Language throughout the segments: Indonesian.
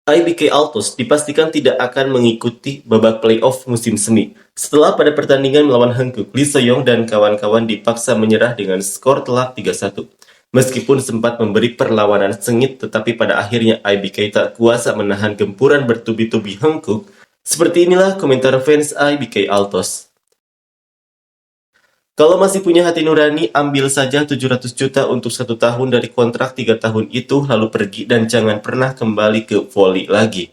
IBK Altos dipastikan tidak akan mengikuti babak playoff musim semi setelah pada pertandingan melawan Hankook, Lee Soyong dan kawan-kawan dipaksa menyerah dengan skor telak 3-1. Meskipun sempat memberi perlawanan sengit, tetapi pada akhirnya IBK tak kuasa menahan gempuran bertubi-tubi Hankook. Seperti inilah komentar fans IBK Altos. Kalau masih punya hati nurani, ambil saja 700 juta untuk 1 tahun dari kontrak 3 tahun itu, lalu pergi dan jangan pernah kembali ke voli lagi.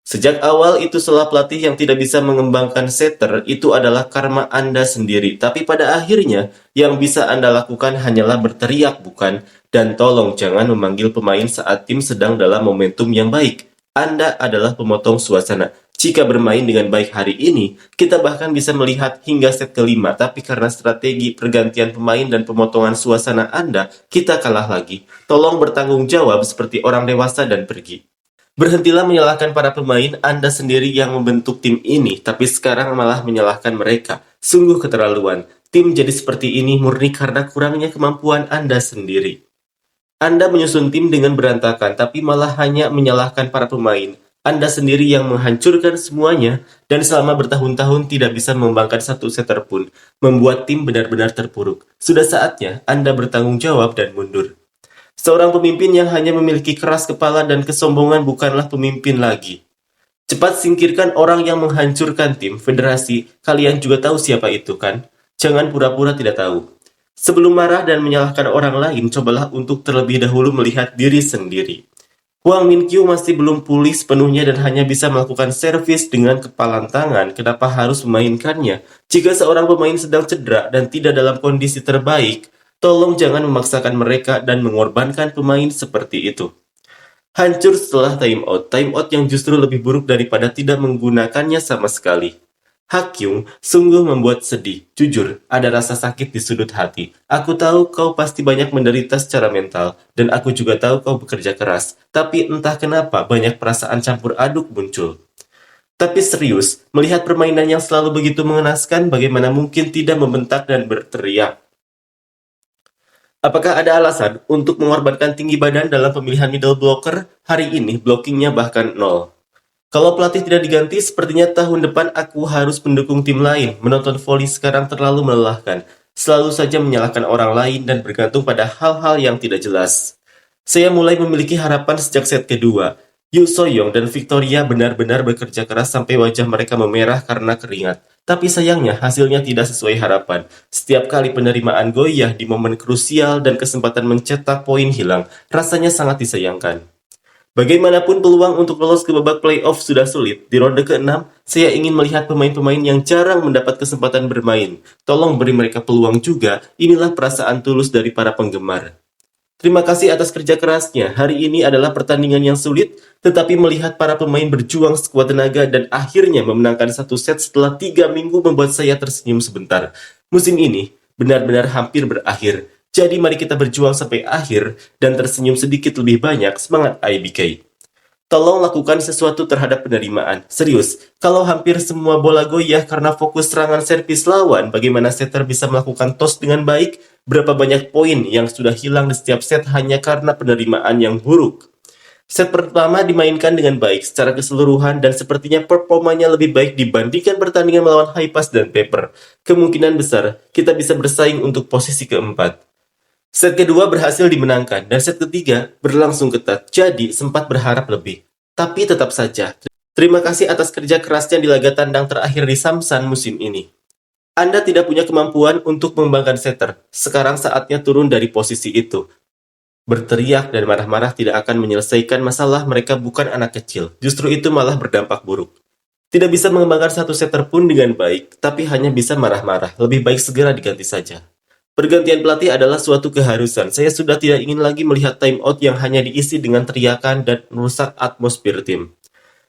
Sejak awal itu salah pelatih yang tidak bisa mengembangkan setter, itu adalah karma Anda sendiri. Tapi pada akhirnya, yang bisa Anda lakukan hanyalah berteriak, bukan? Dan tolong jangan memanggil pemain saat tim sedang dalam momentum yang baik. Anda adalah pemotong suasana. Jika bermain dengan baik hari ini, kita bahkan bisa melihat hingga set kelima, tapi karena strategi pergantian pemain dan pemotongan suasana Anda, kita kalah lagi. Tolong bertanggung jawab seperti orang dewasa dan pergi. Berhentilah menyalahkan para pemain, Anda sendiri yang membentuk tim ini, tapi sekarang malah menyalahkan mereka. Sungguh keterlaluan. Tim jadi seperti ini murni karena kurangnya kemampuan Anda sendiri. Anda menyusun tim dengan berantakan, tapi malah hanya menyalahkan para pemain. Anda sendiri yang menghancurkan semuanya, dan selama bertahun-tahun tidak bisa mengembangkan satu setter pun, membuat tim benar-benar terpuruk. Sudah saatnya Anda bertanggung jawab dan mundur. Seorang pemimpin yang hanya memiliki keras kepala dan kesombongan bukanlah pemimpin lagi. Cepat singkirkan orang yang menghancurkan tim, federasi. Kalian juga tahu siapa itu, kan? Jangan pura-pura tidak tahu. Sebelum marah dan menyalahkan orang lain, cobalah untuk terlebih dahulu melihat diri sendiri. Hwang Min-kyu masih belum pulih sepenuhnya dan hanya bisa melakukan servis dengan kepalan tangan. Kenapa harus memainkannya? Jika seorang pemain sedang cedera dan tidak dalam kondisi terbaik, tolong jangan memaksakan mereka dan mengorbankan pemain seperti itu. Hancur setelah timeout yang justru lebih buruk daripada tidak menggunakannya sama sekali. Hakyung sungguh membuat sedih. Jujur, ada rasa sakit di sudut hati. Aku tahu kau pasti banyak menderita secara mental, dan aku juga tahu kau bekerja keras. Tapi entah kenapa banyak perasaan campur aduk muncul. Tapi serius, melihat permainan yang selalu begitu mengenaskan, bagaimana mungkin tidak membentak dan berteriak? Apakah ada alasan untuk mengorbankan tinggi badan dalam pemilihan middle blocker? Hari ini blockingnya bahkan 0. Kalau pelatih tidak diganti, sepertinya tahun depan aku harus mendukung tim lain. Menonton voli sekarang terlalu melelahkan. Selalu saja menyalahkan orang lain dan bergantung pada hal-hal yang tidak jelas. Saya mulai memiliki harapan sejak set kedua. Yu Soyong dan Victoria benar-benar bekerja keras sampai wajah mereka memerah karena keringat. Tapi sayangnya hasilnya tidak sesuai harapan. Setiap kali penerimaan goyah di momen krusial dan kesempatan mencetak poin hilang, rasanya sangat disayangkan. Bagaimanapun peluang untuk lolos ke babak playoff sudah sulit. Di ronde ke-6, saya ingin melihat pemain-pemain yang jarang mendapat kesempatan bermain. Tolong beri mereka peluang juga. Inilah perasaan tulus dari para penggemar. Terima kasih atas kerja kerasnya. Hari ini adalah pertandingan yang sulit, tetapi melihat para pemain berjuang sekuat tenaga dan akhirnya memenangkan satu set setelah 3 minggu membuat saya tersenyum sebentar. Musim ini benar-benar hampir berakhir. Jadi mari kita berjuang sampai akhir dan tersenyum sedikit lebih banyak. Semangat IBK. Tolong lakukan sesuatu terhadap penerimaan. Serius, kalau hampir semua bola goyah karena fokus serangan servis lawan, bagaimana setter bisa melakukan toss dengan baik? Berapa banyak poin yang sudah hilang di setiap set hanya karena penerimaan yang buruk? Set pertama dimainkan dengan baik secara keseluruhan dan sepertinya performanya lebih baik dibandingkan pertandingan melawan High Pass dan Pepper. Kemungkinan besar kita bisa bersaing untuk posisi keempat. Set kedua berhasil dimenangkan dan set ketiga berlangsung ketat, jadi sempat berharap lebih. Tapi tetap saja, terima kasih atas kerja kerasnya di laga tandang terakhir di Samsan musim ini. Anda tidak punya kemampuan untuk mengembangkan setter. Sekarang saatnya turun dari posisi itu. Berteriak dan marah-marah tidak akan menyelesaikan masalah. Mereka bukan anak kecil. Justru itu malah berdampak buruk. Tidak bisa mengembangkan satu setter pun dengan baik, tapi hanya bisa marah-marah. Lebih baik segera diganti saja. Pergantian pelatih adalah suatu keharusan. Saya sudah tidak ingin lagi melihat timeout yang hanya diisi dengan teriakan dan merusak atmosfer tim.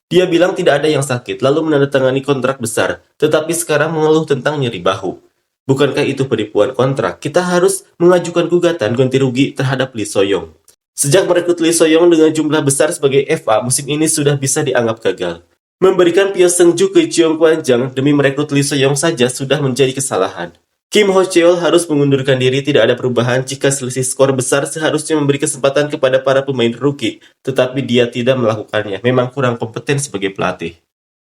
Dia bilang tidak ada yang sakit, lalu menandatangani kontrak besar, tetapi sekarang mengeluh tentang nyeri bahu. Bukankah itu penipuan kontrak? Kita harus mengajukan gugatan ganti rugi terhadap Lee Soyong. Sejak merekrut Lee Soyong dengan jumlah besar sebagai FA, musim ini sudah bisa dianggap gagal. Memberikan Pyo Seung-ju ke Jeong Kwan-jang demi merekrut Lee Soyong saja sudah menjadi kesalahan. Kim Ho-cheol harus mengundurkan diri. Tidak ada perubahan jika selisih skor besar. Seharusnya memberi kesempatan kepada para pemain rookie, tetapi dia tidak melakukannya. Memang kurang kompeten sebagai pelatih.